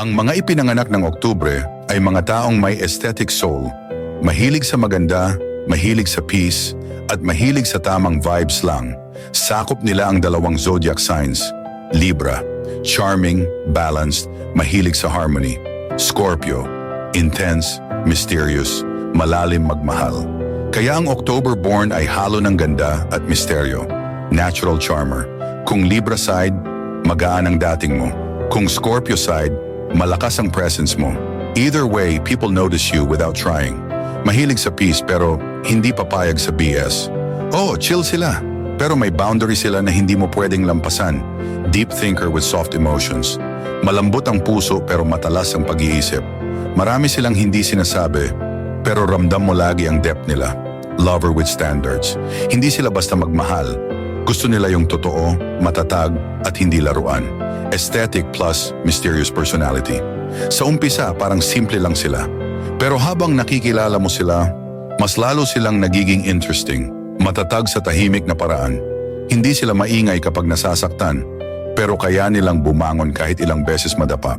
Ang mga ipinanganak ng Oktubre ay mga taong may aesthetic soul, mahilig sa maganda, mahilig sa peace, at mahilig sa tamang vibes lang. Sakop nila ang dalawang zodiac signs, Libra, charming, balanced, mahilig sa harmony. Scorpio, intense, mysterious, malalim magmahal. Kaya ang October born ay halo ng ganda at misteryo. Natural charmer. Kung Libra side, magaan ang dating mo. Kung Scorpio side, malakas ang presence mo. Either way, people notice you without trying. Mahilig sa peace pero hindi papayag sa BS. Oo, chill sila. Pero may boundary sila na hindi mo pwedeng lampasan. Deep thinker with soft emotions. Malambot ang puso pero matalas ang pag-iisip. Marami silang hindi sinasabi, pero ramdam mo lagi ang depth nila. Lover with standards. Hindi sila basta magmahal. Gusto nila yung totoo, matatag, at hindi laruan. Aesthetic plus mysterious personality. Sa umpisa, parang simple lang sila. Pero habang nakikilala mo sila, mas lalo silang nagiging interesting. Matatag sa tahimik na paraan. Hindi sila maingay kapag nasasaktan, pero kaya nilang bumangon kahit ilang beses madapa.